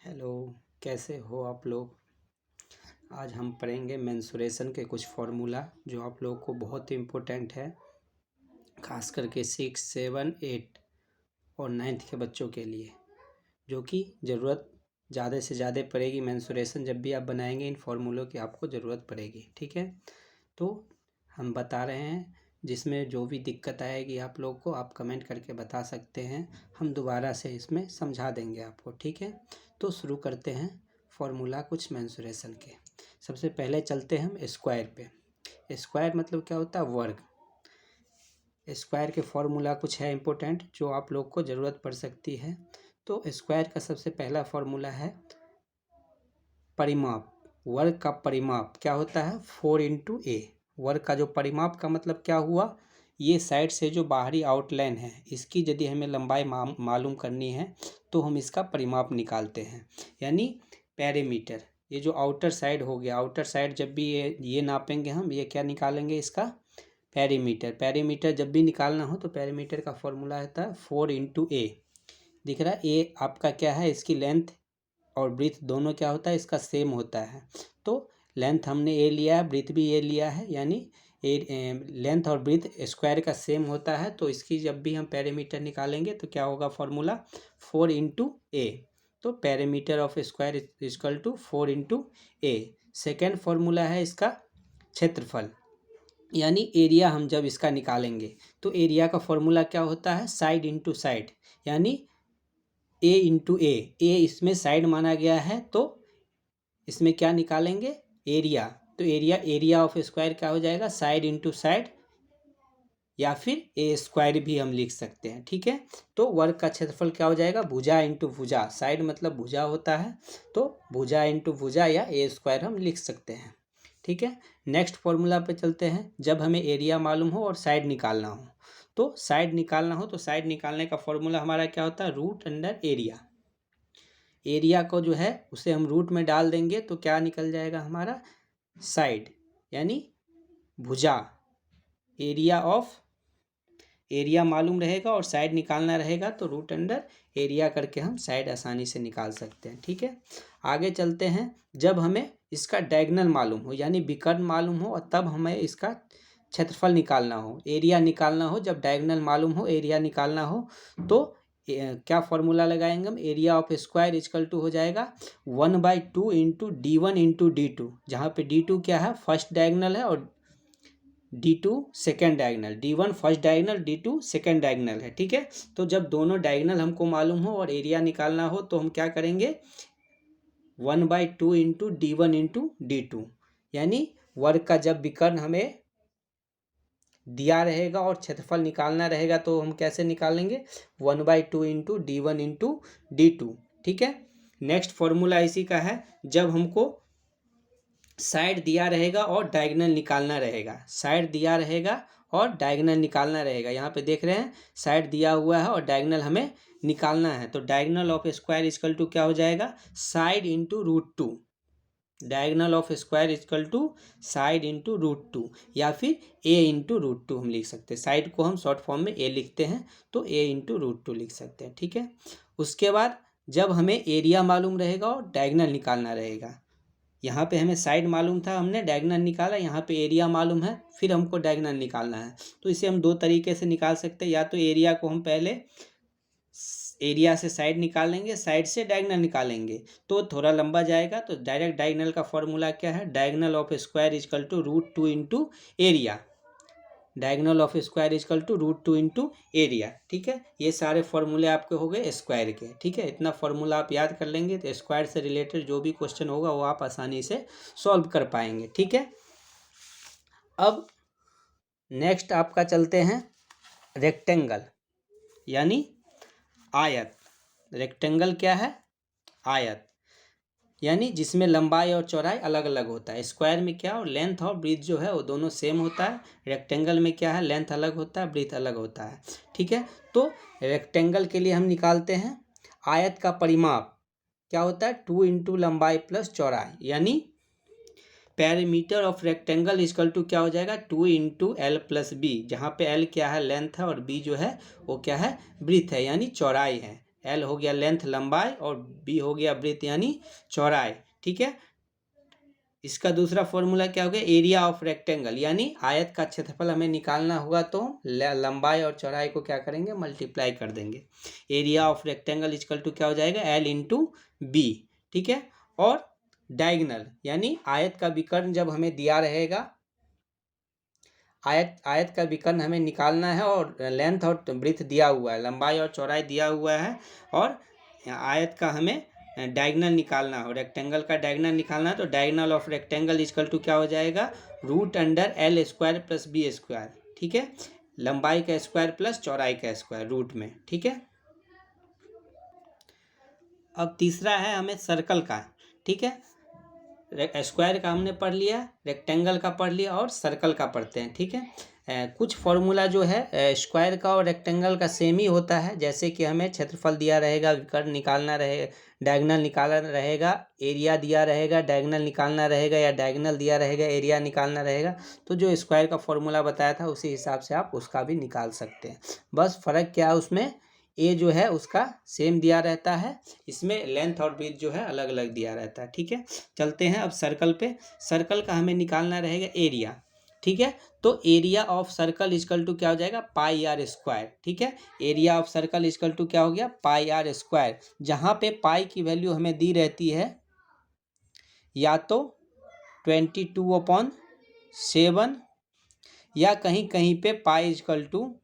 Hello, कैसे हो आप लोग। आज हम पढ़ेंगे मेंसुरेशन के कुछ फार्मूला जो आप लोगों को बहुत ही इम्पोर्टेंट है, खास करके 6, 7, 8 और 9th के बच्चों के लिए, जो कि ज़रूरत ज़्यादा से ज़्यादा पड़ेगी। मेंसुरेशन जब भी आप बनाएंगे इन फार्मूलों की आपको ज़रूरत पड़ेगी। ठीक है, तो हम बता रहे हैं, जिसमें जो भी दिक्कत आएगी आप लोग को आप कमेंट करके बता सकते हैं, हम दोबारा से इसमें समझा देंगे आपको। ठीक है, तो शुरू करते हैं फार्मूला कुछ मेंसुरेशन के। सबसे पहले चलते हैं हम स्क्वायर पे। स्क्वायर मतलब क्या होता है? वर्ग। स्क्वायर के फार्मूला कुछ है इम्पोर्टेंट जो आप लोग को ज़रूरत पड़ सकती है। तो स्क्वायर का सबसे पहला फार्मूला है परिमाप। वर्ग का परिमाप क्या होता है? 4 × A। वर्ग का जो परिमाप का मतलब क्या हुआ? ये साइड से जो बाहरी आउटलाइन है इसकी यदि हमें लंबाई मालूम करनी है तो हम इसका परिमाप निकालते हैं, यानी पेरीमीटर। ये जो आउटर साइड हो गया, आउटर साइड जब भी ये नापेंगे हम, ये क्या निकालेंगे? इसका पेरीमीटर। पेरीमीटर जब भी निकालना हो तो पेरीमीटर का फॉर्मूला होता है 4 × A। दिख रहा है? ए आपका क्या है? इसकी लेंथ और ब्रीथ दोनों क्या होता है? इसका सेम होता है। तो लेंथ हमने ए लिया है, ब्रीथ भी ए लिया है, यानी लेंथ और ब्रीथ स्क्वायर का सेम होता है। तो इसकी जब भी हम पेरीमीटर निकालेंगे तो क्या होगा फॉर्मूला? 4 × A। तो perimeter of square equal to 4 × A। Second formula है इसका क्षेत्रफल, यानी एरिया। हम जब इसका निकालेंगे तो एरिया का फॉर्मूला क्या होता है? साइड इंटू साइड, यानी A × A। ए इसमें साइड माना गया है तो इसमें क्या निकालेंगे? एरिया। तो एरिया ऑफ स्क्वायर क्या हो जाएगा? साइड इंटू साइड, या फिर ए स्क्वायर भी हम लिख सकते हैं। ठीक है, तो वर्ग का क्षेत्रफल क्या हो जाएगा? भुजा इंटू भुजा। साइड मतलब भुजा होता है, तो भुजा इंटू भुजा या ए स्क्वायर हम लिख सकते हैं। ठीक है, नेक्स्ट फॉर्मूला पे चलते हैं। जब हमें एरिया मालूम हो और साइड निकालना हो, तो साइड निकालना हो तो साइड निकालने का फॉर्मूला हमारा क्या होता है? Root under area. एरिया को जो है उसे हम रूट में डाल देंगे तो क्या निकल जाएगा हमारा? साइड, यानी भुजा। एरिया मालूम रहेगा और साइड निकालना रहेगा तो रूट अंडर एरिया करके हम साइड आसानी से निकाल सकते हैं। ठीक है, आगे चलते हैं। जब हमें इसका डायगोनल मालूम हो, यानी विकर्ण मालूम हो, और तब हमें इसका क्षेत्रफल निकालना हो, एरिया निकालना हो, जब डायगोनल मालूम हो, एरिया निकालना हो, तो क्या फॉर्मूला लगाएंगे हम? Area of square equal to हो जाएगा 1/2 × D1 × D2, जहाँ पे D2 क्या है? फर्स्ट डायगोनल है, और D2 second diagonal. D1 first diagonal, D2 second diagonal है। ठीक है, तो जब दोनों डायगोनल हमको मालूम हो और एरिया निकालना हो तो हम क्या करेंगे? 1/2 × D1 × D2, यानी वर्ग का जब विकर्ण हमें दिया रहेगा और क्षेत्रफल निकालना रहेगा तो हम कैसे निकालेंगे? 1/2 × D1 × D2। ठीक है, नेक्स्ट फॉर्मूला इसी का है। जब हमको साइड दिया रहेगा और डायगोनल निकालना रहेगा, साइड दिया रहेगा और डायगोनल निकालना रहेगा। यहाँ पे देख रहे हैं साइड दिया हुआ है और डायगोनल हमें निकालना है, तो diagonal of square equal to क्या हो जाएगा? Side into root 2। Diagonal of square equal to side into root 2, या फिर a इंटू रूट 2 हम लिख सकते हैं। साइड को हम शॉर्ट फॉर्म में a लिखते हैं तो a इंटू रूट 2 लिख सकते हैं। ठीक है, उसके बाद जब हमें एरिया मालूम रहेगा और डायगोनल निकालना रहेगा, यहाँ पे हमें साइड मालूम था, हमने डायगोनल निकाला, यहाँ पे एरिया मालूम है, फिर हमको डायगोनल निकालना है। तो इसे हम दो तरीके से निकाल सकते हैं। या तो एरिया को हम पहले एरिया से साइड निकालेंगे, साइड से डायगोनल निकालेंगे तो थोड़ा लंबा जाएगा। तो डायरेक्ट डायगोनल का फॉर्मूला क्या है? Diagonal of square equal to root 2 × area. Diagonal of square equal to root 2 × area. ठीक है, ये सारे फॉर्मूले आपके हो गए स्क्वायर के। ठीक है, इतना फॉर्मूला आप याद कर लेंगे तो स्क्वायर से रिलेटेड जो भी क्वेश्चन होगा वो आप आसानी से सॉल्व कर पाएंगे। ठीक है, अब नेक्स्ट आपका चलते हैं रेक्टेंगल, यानी आयत। रेक्टेंगल क्या है? आयत, यानी जिसमें लंबाई और चौड़ाई अलग अलग होता है। स्क्वायर में क्या हो? लेंथ और ब्रीथ जो है वो दोनों सेम होता है। रेक्टेंगल में क्या है? लेंथ अलग होता है, ब्रीथ अलग होता है। ठीक है, तो रेक्टेंगल के लिए हम निकालते हैं आयत का परिमाप क्या होता है? 2 × लंबाई प्लस चौड़ाई, यानी perimeter of rectangle equal to क्या हो जाएगा? 2 × L + B, जहाँ पे L क्या है? लेंथ है, और B जो है वो क्या है? ब्रीथ है, यानी चौड़ाई है। एल हो गया लेंथ लंबाई और बी हो गया ब्रेथ यानी चौड़ाई, ठीक है। इसका दूसरा फॉर्मूला क्या हो गया, एरिया ऑफ रेक्टेंगल, यानी आयत का क्षेत्रफल हमें निकालना होगा तो लंबाई और चौड़ाई को क्या करेंगे, मल्टीप्लाई कर देंगे। Area of rectangle equal to क्या हो जाएगा, एल इंटू बी, ठीक है। और डायगोनल यानी आयत का विकर्ण जब हमें दिया रहेगा, आयत का विकर्ण हमें निकालना है और लेंथ और ब्रेथ दिया हुआ है, लंबाई और चौड़ाई दिया हुआ है, और आयत का हमें डायगोनल निकालना हो, रेक्टेंगल का डायगोनल निकालना है, तो diagonal of rectangle equal to क्या हो जाएगा, root under l square plus b square, ठीक है। लंबाई का स्क्वायर प्लस चौड़ाई का स्क्वायर रूट में, ठीक है। अब तीसरा है हमें सर्कल का, ठीक है। स्क्वायर का हमने पढ़ लिया, रेक्टेंगल का पढ़ लिया और सर्कल का पढ़ते हैं, ठीक है। कुछ फॉर्मूला जो है स्क्वायर का और रेक्टेंगल का सेम ही होता है। जैसे कि हमें क्षेत्रफल दिया रहेगा, विकर्ण निकालना रहे, डायगोनल निकालना रहेगा, एरिया दिया रहेगा, डायगोनल निकालना रहेगा, या डायगोनल दिया रहेगा, एरिया निकालना रहेगा, तो जो स्क्वायर का फॉर्मूला बताया था उसी हिसाब से आप उसका भी निकाल सकते हैं। बस फ़र्क क्या है उसमें, ए जो है उसका सेम दिया रहता है, इसमें लेंथ और ब्रेथ जो है अलग अलग दिया रहता है, ठीक है। चलते हैं अब सर्कल पे। सर्कल का हमें निकालना रहेगा एरिया, ठीक है। तो area of circle equal to क्या हो जाएगा, पाई आर स्क्वायर, ठीक है। Area of circle equal to क्या हो गया, पाई आर स्क्वायर। जहाँ पे पाई की वैल्यू हमें दी रहती है या तो 22/7 या कहीं कहीं पे पाई इक्वल टू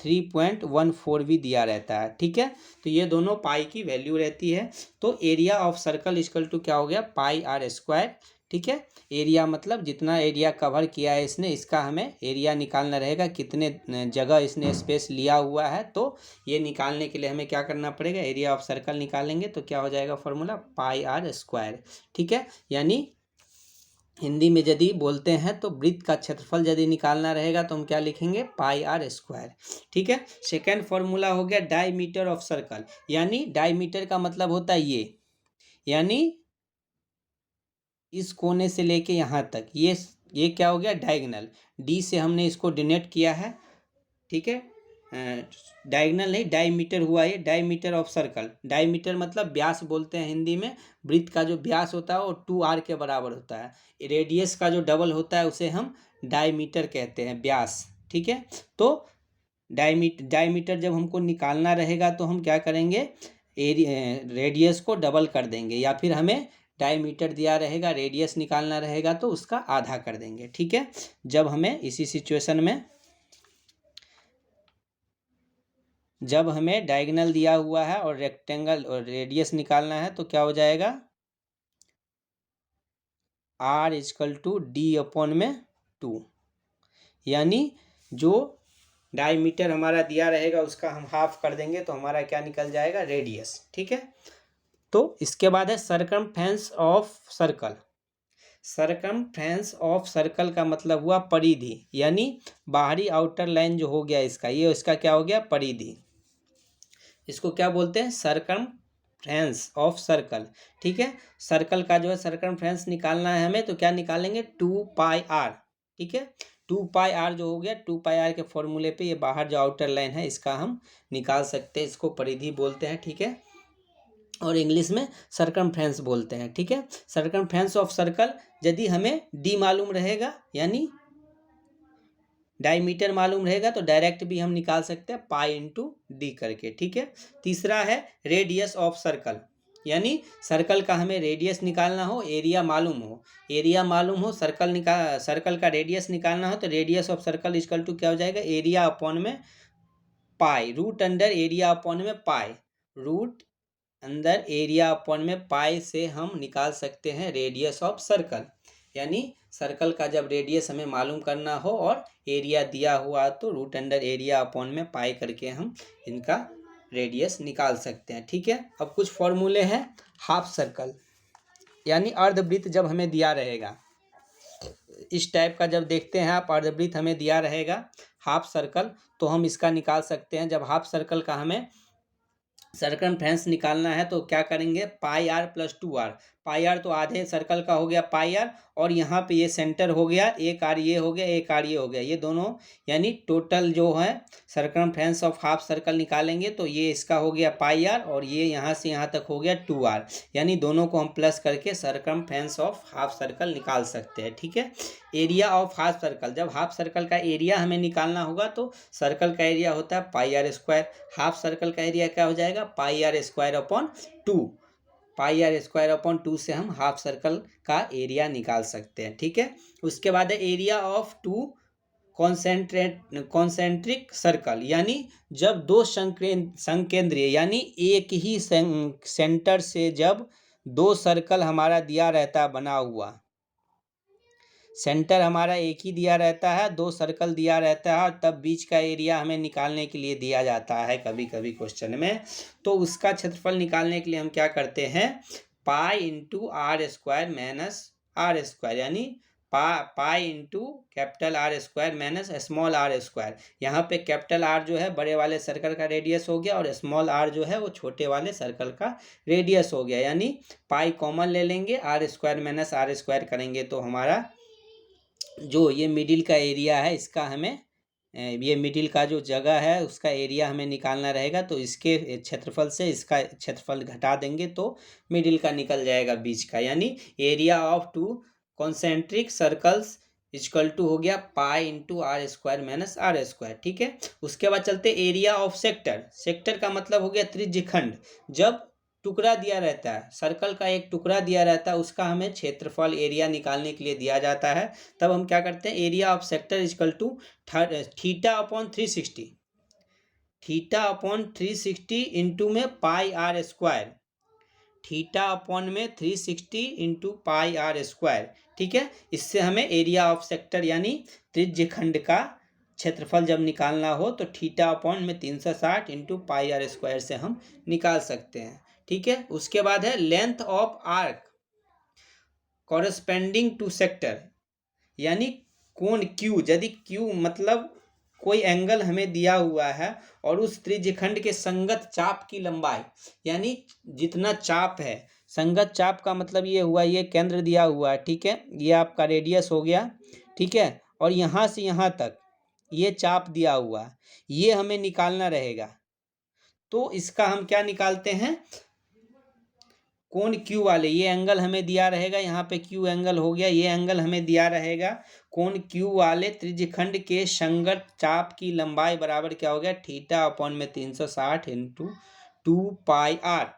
3.14 भी दिया रहता है, ठीक है। तो ये दोनों पाई की वैल्यू रहती है। तो area of circle equal to क्या हो गया, पाई आर स्क्वायर, ठीक है। एरिया मतलब जितना एरिया कवर किया है इसने, इसका हमें एरिया निकालना रहेगा, कितने जगह इसने स्पेस लिया हुआ है। तो ये निकालने के लिए हमें क्या करना पड़ेगा, एरिया ऑफ सर्कल निकालेंगे तो क्या हो जाएगा फॉर्मूला, पाई आर स्क्वायर, ठीक है। यानी हिंदी में यदि बोलते हैं तो वृत्त का क्षेत्रफल यदि निकालना रहेगा तो हम क्या लिखेंगे, पाई आर स्क्वायर, ठीक है। सेकेंड फॉर्मूला हो गया डायमीटर ऑफ सर्कल, यानी डायमीटर का मतलब होता है ये, यानी इस कोने से लेके यहाँ तक, ये क्या हो गया, डायगोनल। डी से हमने इसको डिनोट किया है, ठीक है। डायगोनल नहीं, डायमीटर हुआ ये, डायमीटर ऑफ सर्कल। डायमीटर मतलब व्यास बोलते हैं हिंदी में। वृत्त का जो व्यास होता है वो 2r के बराबर होता है। रेडियस का जो डबल होता है उसे हम डायमीटर कहते हैं, व्यास, ठीक है। तो डायमीटर जब हमको निकालना रहेगा तो हम क्या करेंगे, रेडियस को डबल कर देंगे, या फिर हमें डायमीटर दिया रहेगा, रेडियस निकालना रहेगा तो उसका आधा कर देंगे, ठीक है। जब हमें इसी सिचुएशन में, जब हमें डायगोनल दिया हुआ है और रेक्टेंगल और रेडियस निकालना है तो क्या हो जाएगा, r इक्वल टू d/2, यानी जो डायमीटर हमारा दिया रहेगा उसका हम हाफ कर देंगे तो हमारा क्या निकल जाएगा, रेडियस, ठीक है। तो इसके बाद है circumference of circle. Circumference of circle का मतलब हुआ परिधि, यानी बाहरी आउटर लाइन जो हो गया इसका, ये इसका क्या हो गया, परिधि। इसको क्या बोलते हैं, सरकमफ्रेंस ऑफ सर्कल, ठीक है। सर्कल का जो है सरकमफ्रेंस निकालना है हमें तो क्या निकालेंगे, 2πr, ठीक है। 2πr जो हो गया, 2πr के फॉर्मूले पे ये बाहर जो आउटर लाइन है इसका हम निकाल सकते हैं, इसको परिधि बोलते हैं, ठीक है। और इंग्लिश में सरकमफ्रेंस बोलते हैं, ठीक है। सरकमफ्रेंस ऑफ सर्कल यदि हमें डी मालूम रहेगा, यानी डायमीटर मालूम रहेगा तो डायरेक्ट भी हम निकाल सकते हैं, पाई इंटू डी करके, ठीक है। तीसरा है रेडियस ऑफ सर्कल, यानी सर्कल का हमें रेडियस निकालना हो, एरिया मालूम हो, सर्कल का रेडियस निकालना हो तो radius of circle equal to क्या हो जाएगा, एरिया अपॉन में pi, root under area upon में पाई, रूट अंदर एरिया अपॉन में पाई से हम निकाल सकते हैं रेडियस ऑफ सर्कल। यानी सर्कल का जब रेडियस हमें मालूम करना हो और एरिया दिया हुआ तो रूट अंडर एरिया अपॉन में पाई करके हम इनका रेडियस निकाल सकते हैं, ठीक है। अब कुछ फॉर्मूले हैं हाफ सर्कल, यानी अर्धवृत्त जब हमें दिया रहेगा, इस टाइप का जब देखते हैं आप, अर्धवृत्त हमें दिया रहेगा हाफ सर्कल, तो हम इसका निकाल सकते हैं। जब हाफ सर्कल का हमें सर्कमफ्रेंस निकालना है तो क्या करेंगे, pi r plus 2r। Pi r तो आधे सर्कल का हो गया पाई आर, और यहाँ पे ये सेंटर हो गया, एक आर ये हो गया, एक आर ये हो गया, ये दोनों यानी टोटल जो है सर्कमफ्रेंस ऑफ हाफ सर्कल निकालेंगे तो ये इसका हो गया पाई आर, और ये यहाँ से यहाँ तक हो गया 2r। यानी दोनों को हम प्लस करके सर्कमफ्रेंस ऑफ हाफ सर्कल निकाल सकते हैं। ठीक है। एरिया ऑफ हाफ सर्कल, जब हाफ सर्कल का एरिया हमें निकालना होगा तो सर्कल का एरिया होता है pi r square, half circle का एरिया क्या हो जाएगा, pi r square upon 2। Pi r square upon 2 से हम हाफ सर्कल का एरिया निकाल सकते हैं। ठीक है। उसके बाद है एरिया ऑफ 2 कॉन्सेंट्रिक सर्कल, यानी जब दो संकेंद्रीय यानी एक ही सेंटर से जब दो सर्कल हमारा दिया रहता है बना हुआ, सेंटर हमारा एक ही दिया रहता है, दो सर्कल दिया रहता है, तब बीच का एरिया हमें निकालने के लिए दिया जाता है कभी कभी क्वेश्चन में। तो उसका क्षेत्रफल निकालने के लिए हम क्या करते हैं, pi into r square minus r square, यानी pi into capital R square minus small r square. यहाँ पे कैपिटल आर जो है बड़े वाले सर्कल का रेडियस हो गया, और स्मॉल आर जो है वो छोटे वाले सर्कल का रेडियस हो गया। यानी पाई कॉमन ले लेंगे, r square minus r square करेंगे तो हमारा जो ये मिडिल का एरिया है इसका हमें, ये मिडिल का जो जगह है उसका एरिया हमें निकालना रहेगा, तो इसके क्षेत्रफल से इसका क्षेत्रफल घटा देंगे तो मिडिल का निकल जाएगा बीच का। यानी area of 2 concentric circles equal to हो गया pi into r square minus r square. ठीक है। उसके बाद चलते एरिया ऑफ सेक्टर। सेक्टर का मतलब हो गया त्रिज्यखंड। जब टुकड़ा दिया रहता है, सर्कल का एक टुकड़ा दिया रहता है, उसका हमें क्षेत्रफल एरिया निकालने के लिए दिया जाता है, तब हम क्या करते हैं, area of sector equal to theta upon 360, theta upon 360 into में pi r square, theta upon में 360 इंटू पाई आर स्क्वायर। ठीक है। इससे हमें एरिया ऑफ सेक्टर यानी त्रिज्यखंड का क्षेत्रफल जब निकालना हो तो थीटा अपॉन में 360 इंटू पाई आर स्क्वायर से हम निकाल सकते हैं। ठीक है। उसके बाद है length of arc corresponding to sector, यानी कोण क्यू, यदि क्यू मतलब कोई एंगल हमें दिया हुआ है और उस त्रिज्यखंड के संगत चाप की लंबाई, यानी जितना चाप है, संगत चाप का मतलब ये हुआ, ये केंद्र दिया हुआ है। ठीक है। ये आपका रेडियस हो गया। ठीक है। और यहाँ से यहाँ तक ये चाप दिया हुआ है, ये हमें निकालना रहेगा। तो इसका हम क्या निकालते हैं, कोण क्यू वाले, ये एंगल हमें दिया रहेगा, यहाँ पे क्यू एंगल हो गया, ये एंगल हमें दिया रहेगा। कोण क्यू वाले त्रिज्यखंड के संगत चाप की लंबाई बराबर क्या हो गया, थीटा अपॉन में 360 इंटू 2 पाई आर,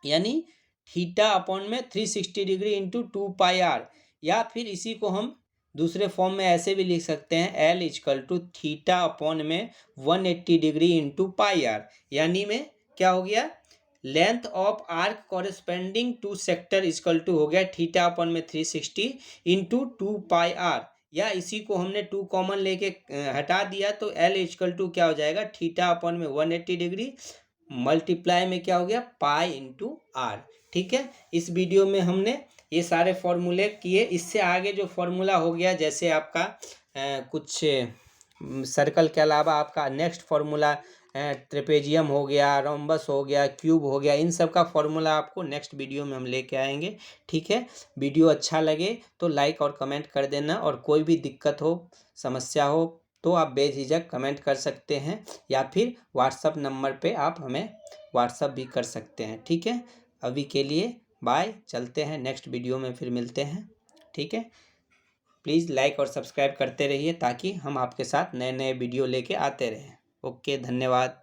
यानी थीटा अपॉन में 360 डिग्री इंटू 2 पाई आर। या फिर इसी को हम दूसरे फॉर्म में ऐसे भी लिख सकते हैं, L equal to theta upon में 180 डिग्री इंटू पाई आर, यानी में क्या हो गया, length of arc corresponding to sector equal to हो गया थीटा अपॉन में 360 इंटू 2 पाई आर, या इसी को हमने 2 कॉमन लेके हटा दिया तो एल इक्वल टू क्या हो जाएगा, थीटा अपॉन में 180 डिग्री मल्टीप्लाई में क्या हो गया, पाई इंटू आर। ठीक है। इस वीडियो में हमने ये सारे फॉर्मूले किए। इससे आगे जो फॉर्मूला हो गया, जैसे आपका कुछ सर्कल के अलावा आपका नेक्स्ट फॉर्मूला ट्रेपेजियम हो गया, रोम्बस हो गया, क्यूब हो गया, इन सब का फॉर्मूला आपको नेक्स्ट वीडियो में हम लेके आएंगे। ठीक है। वीडियो अच्छा लगे तो लाइक और कमेंट कर देना, और कोई भी दिक्कत हो, समस्या हो तो आप बेझिझक कमेंट कर सकते हैं, या फिर व्हाट्सअप नंबर पे आप हमें व्हाट्सअप भी कर सकते हैं। ठीक है। अभी के लिए बाय, चलते हैं, नेक्स्ट वीडियो में फिर मिलते हैं। ठीक है। प्लीज़ लाइक और सब्सक्राइब करते रहिए ताकि हम आपके साथ नए नए वीडियो लेके आते रहें। ओके, धन्यवाद।